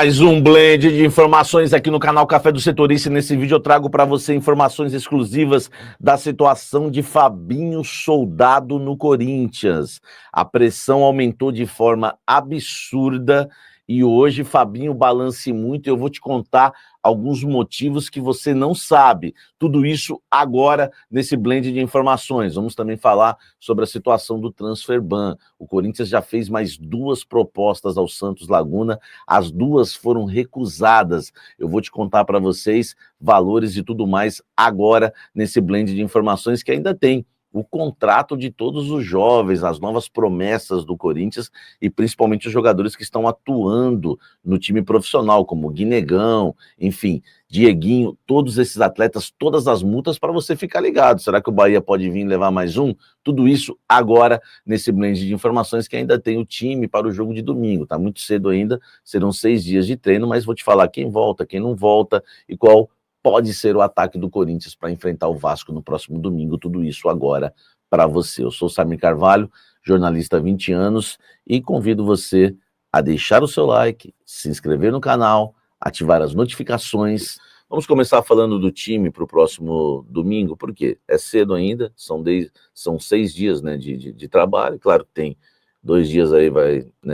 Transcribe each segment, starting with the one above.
Mais um blend de informações aqui no canal Café do Setorista. Nesse vídeo eu trago para você informações exclusivas da situação de Fabinho Soldado no Corinthians. A pressão aumentou de forma absurda e hoje Fabinho balance muito e eu vou te contar alguns motivos que você não sabe. Tudo isso agora nesse blend de informações. Vamos também falar sobre a situação do transfer ban. O Corinthians já fez mais 2 propostas ao Santos Laguna, as 2 foram recusadas. Eu vou te contar para vocês valores e tudo mais agora nesse blend de informações que ainda tem o contrato de todos os jovens, as novas promessas do Corinthians e principalmente os jogadores que estão atuando no time profissional, como Guinegão, enfim, Dieguinho, todos esses atletas, todas as multas para você ficar ligado. Será que o Bahia pode vir levar mais um? Tudo isso agora nesse blend de informações que ainda tem o time para o jogo de domingo. Tá muito cedo ainda, serão 6 dias de treino, mas vou te falar quem volta, quem não volta e qual pode ser o ataque do Corinthians para enfrentar o Vasco no próximo domingo. Tudo isso agora para você. Eu sou Samir Carvalho, jornalista há 20 anos e convido você a deixar o seu like, se inscrever no canal, ativar as notificações. Vamos começar falando do time para o próximo domingo, porque é cedo ainda, são 6 dias, né, de trabalho. Claro que tem 2 dias aí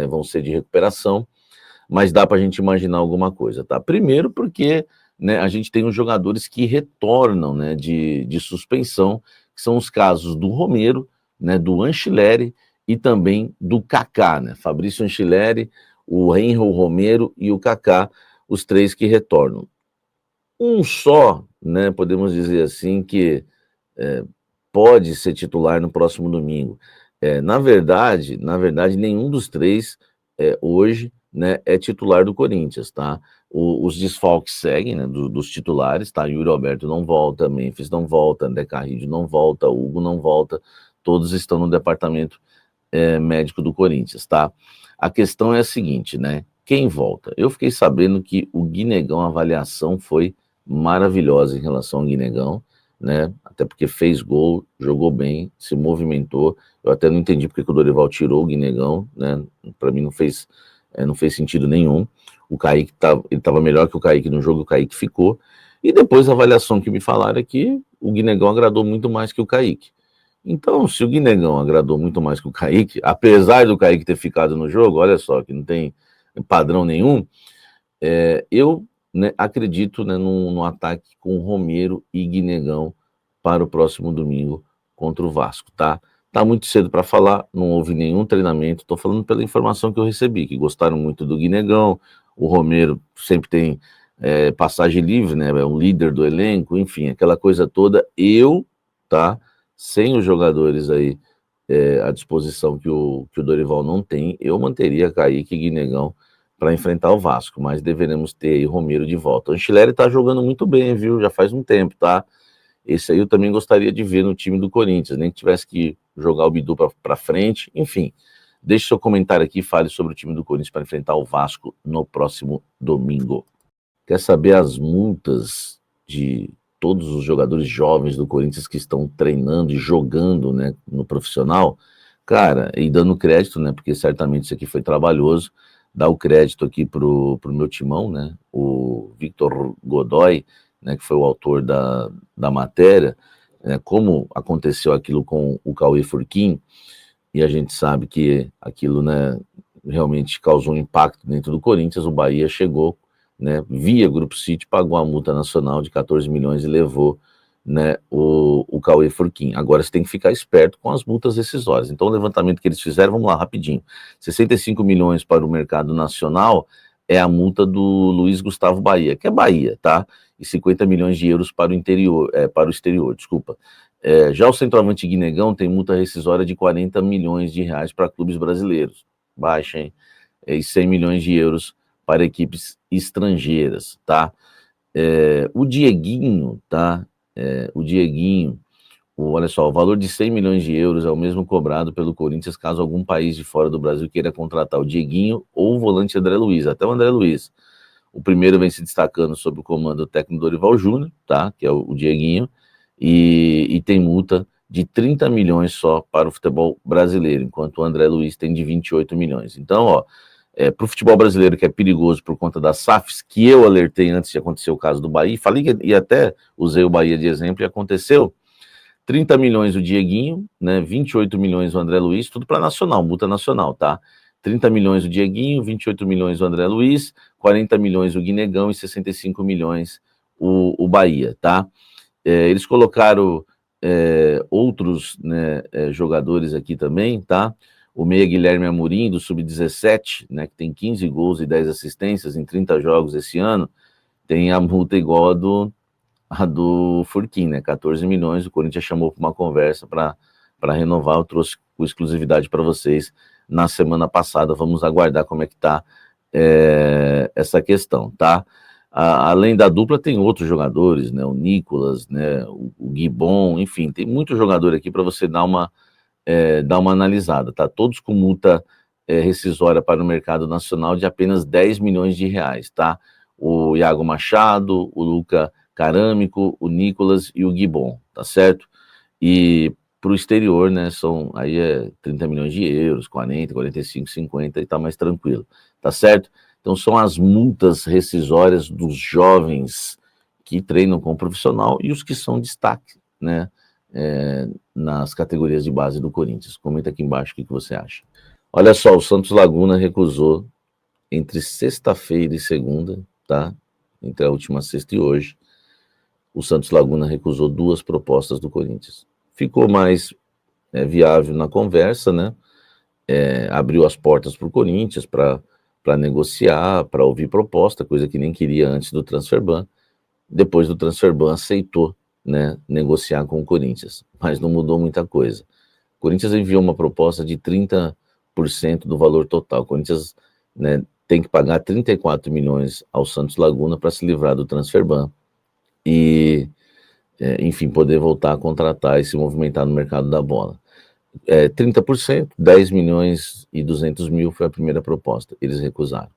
vão ser de recuperação, mas dá para a gente imaginar alguma coisa, tá? Primeiro porque a gente tem os jogadores que retornam, né, de suspensão, que são os casos do Romero, né, do Anchilleri e também do Kaká, né? Fabrício Anchilleri, o Henry Romero e o Kaká, os 3 que retornam. Um só, né, podemos dizer assim, que pode ser titular no próximo domingo. Na verdade, nenhum dos 3 hoje, né, é titular do Corinthians, tá? Os desfalques seguem, né, dos titulares, tá? Yuri Alberto não volta, Memphis não volta, André Carrillo não volta, Hugo não volta, todos estão no departamento médico do Corinthians, tá? A questão é a seguinte, né? Quem volta? Eu fiquei sabendo que o Guinegão, a avaliação foi maravilhosa em relação ao Guinegão, né? Até porque fez gol, jogou bem, se movimentou. Eu até não entendi porque que o Dorival tirou o Guinegão, né? Para mim não fez sentido nenhum. O Kaique estava melhor que o Kaique no jogo, o Kaique ficou. E depois a avaliação que me falaram é que o Guinegão agradou muito mais que o Kaique. Então, se o Guinegão agradou muito mais que o Kaique, apesar do Kaique ter ficado no jogo, olha só, que não tem padrão nenhum, eu acredito, né, num ataque com Romero e Guinegão para o próximo domingo contra o Vasco, tá? Tá muito cedo para falar, não houve nenhum treinamento, estou falando pela informação que eu recebi, que gostaram muito do Guinegão, o Romero sempre tem passagem livre, né, é um líder do elenco, enfim, aquela coisa toda. Tá, sem os jogadores aí à disposição que o Dorival não tem, eu manteria Kaique e Guinegão para enfrentar o Vasco, mas deveremos ter aí Romero de volta. O Anchilleri tá jogando muito bem, viu? Já faz um tempo, tá? Esse aí eu também gostaria de ver no time do Corinthians, nem que tivesse que jogar o Bidu para frente, enfim. Deixe seu comentário aqui e fale sobre o time do Corinthians para enfrentar o Vasco no próximo domingo. Quer saber as multas de todos os jogadores jovens do Corinthians que estão treinando e jogando, né, no profissional? Cara, e dando crédito, né, porque certamente isso aqui foi trabalhoso, dar o crédito aqui pro meu timão, né, o Victor Godoy, né, que foi o autor da matéria, como aconteceu aquilo com o Cauê Furquim, e a gente sabe que aquilo, né, realmente causou um impacto dentro do Corinthians. O Bahia chegou, né, via Grupo City, pagou a multa nacional de 14 milhões e levou, né, o Cauê Furquim. Agora você tem que ficar esperto com as multas rescisórias. Então o levantamento que eles fizeram, vamos lá, rapidinho. 65 milhões para o mercado nacional é a multa do Luiz Gustavo Bahia, que é Bahia, tá? E 50 milhões de euros para o exterior, desculpa. Já o centroavante Guinegão tem multa rescisória de 40 milhões de reais para clubes brasileiros. Baixa, hein? E 100 milhões de euros para equipes estrangeiras, tá? O Dieguinho, tá? Olha só, o valor de 100 milhões de euros é o mesmo cobrado pelo Corinthians caso algum país de fora do Brasil queira contratar o Dieguinho ou o volante André Luiz, até o André Luiz. O primeiro vem se destacando sob o comando do técnico Dorival Júnior, tá? Que é o Dieguinho, e tem multa de 30 milhões só para o futebol brasileiro, enquanto o André Luiz tem de 28 milhões. Então, ó, para o futebol brasileiro, que é perigoso por conta das SAFs, que eu alertei antes de acontecer o caso do Bahia, falei que, e até usei o Bahia de exemplo, e aconteceu. 30 milhões o Dieguinho, né, 28 milhões o André Luiz, tudo para nacional, multa nacional, tá? 30 milhões o Dieguinho, 28 milhões o André Luiz, 40 milhões o Guinegão e 65 milhões o Bahia, tá? Eles colocaram outros, né, jogadores aqui também, tá? O meia Guilherme Amorim, do Sub-17, né, que tem 15 gols e 10 assistências em 30 jogos esse ano, tem a multa igual a do Furquim, né, 14 milhões, o Corinthians chamou para uma conversa para renovar, eu trouxe com exclusividade para vocês na semana passada, vamos aguardar como é que está essa questão, tá? Além da dupla, tem outros jogadores, né, o Nicolas, né, o Guibon, enfim, tem muito jogador aqui para você dar uma analisada, tá? Todos com multa rescisória para o mercado nacional de apenas 10 milhões de reais, tá? O Iago Machado, o Luca Carâmico, o Nicolas e o Guibon, tá certo? E para o exterior, né, aí 30 milhões de euros, 40, 45, 50 e tá mais tranquilo, tá certo? Então são as multas rescisórias dos jovens que treinam com o profissional e os que são destaque, né, nas categorias de base do Corinthians. Comenta aqui embaixo o que você acha. Olha só, o Santos Laguna recusou entre sexta-feira e segunda, tá? Entre a última sexta e hoje, o Santos Laguna recusou 2 propostas do Corinthians. Ficou mais viável na conversa, né? Abriu as portas para o Corinthians para negociar, para ouvir proposta, coisa que nem queria antes do Transferban. Depois do Transferban aceitou, né, negociar com o Corinthians, mas não mudou muita coisa. O Corinthians enviou uma proposta de 30% do valor total. O Corinthians, né, tem que pagar 34 milhões ao Santos Laguna para se livrar do Transferban e, enfim, poder voltar a contratar e se movimentar no mercado da bola. 30%, 10 milhões e 200 mil foi a primeira proposta, eles recusaram.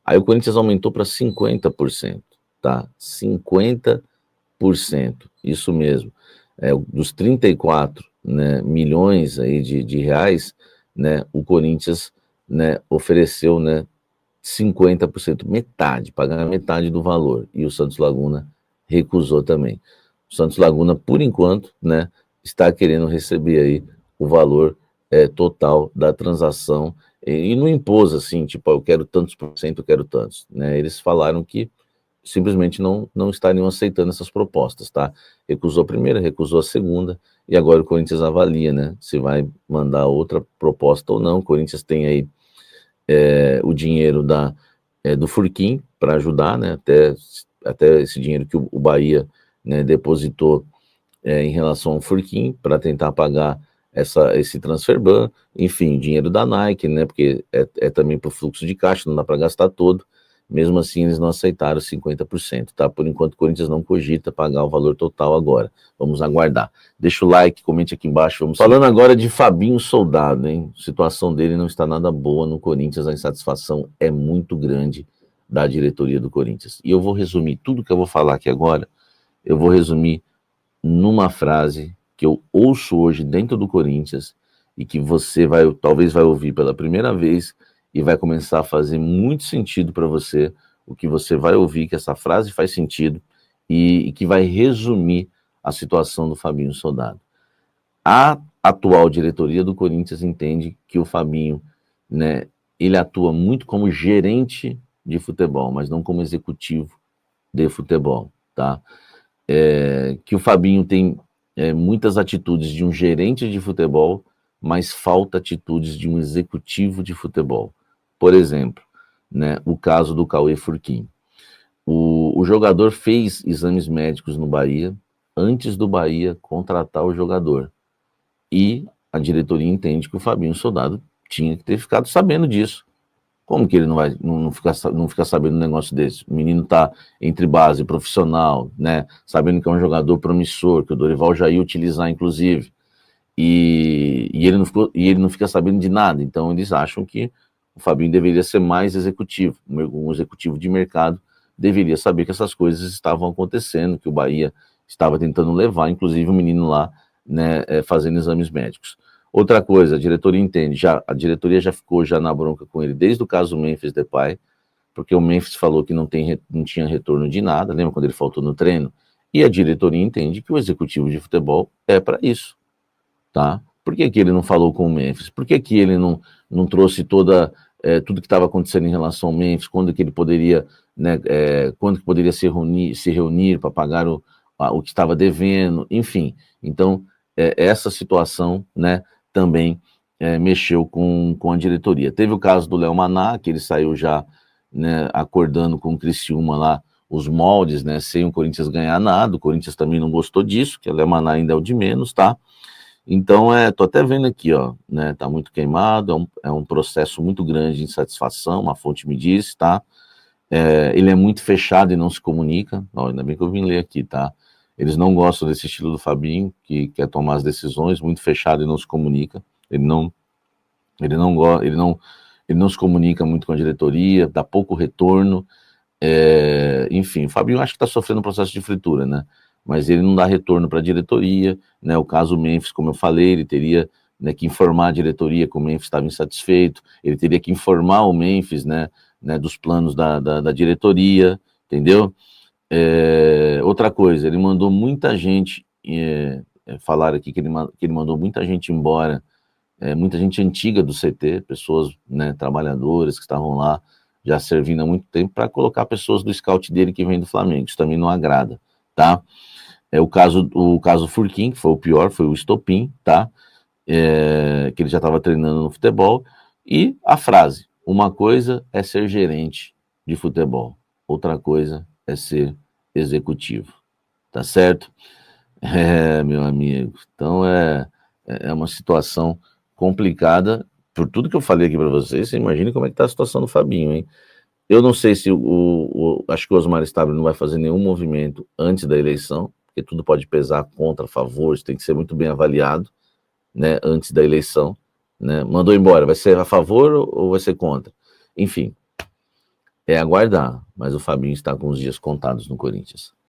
Aí o Corinthians aumentou para 50%, tá? 50%, isso mesmo. Dos 34, né, milhões aí de reais, né, o Corinthians, né, ofereceu, né, 50%, metade, pagar metade do valor, e o Santos Laguna recusou também. O Santos Laguna, por enquanto, né, está querendo receber aí o valor total da transação e não impôs assim, tipo, eu quero tantos por cento, eu quero tantos, né? Eles falaram que simplesmente não estariam aceitando essas propostas, tá? Recusou a primeira, recusou a segunda, e agora o Corinthians avalia, né, se vai mandar outra proposta ou não. O Corinthians tem aí o dinheiro do Furquim para ajudar, né, até esse dinheiro que o Bahia, né, depositou em relação ao Furquim para tentar pagar esse Transferban, enfim, dinheiro da Nike, né, porque é também para o fluxo de caixa, não dá para gastar todo. Mesmo assim, eles não aceitaram 50%, tá? Por enquanto, o Corinthians não cogita pagar o valor total agora. Vamos aguardar. Deixa o like, comente aqui embaixo. Vamos falando agora de Fabinho Soldado, hein? A situação dele não está nada boa no Corinthians, a insatisfação é muito grande da diretoria do Corinthians. E eu vou resumir tudo que eu vou falar aqui agora, eu vou resumir numa frase que eu ouço hoje dentro do Corinthians e que você talvez vai ouvir pela primeira vez e vai começar a fazer muito sentido para você, o que você vai ouvir, que essa frase faz sentido e que vai resumir a situação do Fabinho Soldado. A atual diretoria do Corinthians entende que o Fabinho, né, ele atua muito como gerente de futebol, mas não como executivo de futebol, tá? Que o Fabinho tem muitas atitudes de um gerente de futebol, mas falta atitudes de um executivo de futebol. Por exemplo, né, o caso do Cauê Furquim. O jogador fez exames médicos no Bahia antes do Bahia contratar o jogador. E a diretoria entende que o Fabinho Soldado tinha que ter ficado sabendo disso. Como que ele não fica sabendo um negócio desse? O menino tá entre base profissional, né? Sabendo que é um jogador promissor, que o Dorival já ia utilizar, inclusive. E ele não fica sabendo de nada. Então eles acham que o Fabinho deveria ser mais executivo. Um executivo de mercado deveria saber que essas coisas estavam acontecendo, que o Bahia estava tentando levar, inclusive, o menino lá, né, fazendo exames médicos. Outra coisa, a diretoria entende, a diretoria já ficou já na bronca com ele desde o caso Memphis Depay, porque o Memphis falou que não tinha retorno de nada, lembra quando ele faltou no treino? E a diretoria entende que o executivo de futebol é para isso, tá? Por que ele não falou com o Memphis? Por que ele não trouxe tudo que estava acontecendo em relação ao Memphis, quando que ele poderia, né, quando que poderia se reunir para pagar o que estava devendo, enfim. Então, essa situação, né, também mexeu com a diretoria. Teve o caso do Léo Maná, que ele saiu já, né, acordando com o Criciúma lá, os moldes, né, sem o Corinthians ganhar nada. O Corinthians também não gostou disso, que o Léo Maná ainda é o de menos, tá? Então, tô até vendo aqui, ó, né, tá muito queimado, é um processo muito grande de insatisfação, uma fonte me disse, tá? Ele é muito fechado e não se comunica, ó, ainda bem que eu vim ler aqui, tá? Eles não gostam desse estilo do Fabinho, que quer tomar as decisões, muito fechado e não se comunica, ele não se comunica muito com a diretoria, dá pouco retorno, enfim, o Fabinho acho que está sofrendo um processo de fritura, né? Mas ele não dá retorno para a diretoria, né? O caso Memphis, como eu falei, ele teria, né, que informar a diretoria que o Memphis estava insatisfeito, ele teria que informar o Memphis, né, dos planos da diretoria, entendeu? Outra coisa, ele mandou muita gente falar aqui que ele mandou muita gente embora, muita gente antiga do CT, pessoas, né, trabalhadoras que estavam lá já servindo há muito tempo, para colocar pessoas do scout dele que vem do Flamengo. Isso também não agrada, tá? O caso Furquim, que foi o pior, foi o estopim, tá? Que ele já estava treinando no futebol. E a frase: uma coisa é ser gerente de futebol, outra coisa é ser executivo, tá certo? Meu amigo, então é uma situação complicada. Por tudo que eu falei aqui para vocês, você imagina como é que tá a situação do Fabinho, hein? Eu não sei se acho que o Osmar Stabile não vai fazer nenhum movimento antes da eleição, porque tudo pode pesar contra, a favor, isso tem que ser muito bem avaliado, né, antes da eleição, né? Mandou embora, vai ser a favor ou vai ser contra? Enfim, é aguardar, mas o Fabinho está com os dias contados no Corinthians.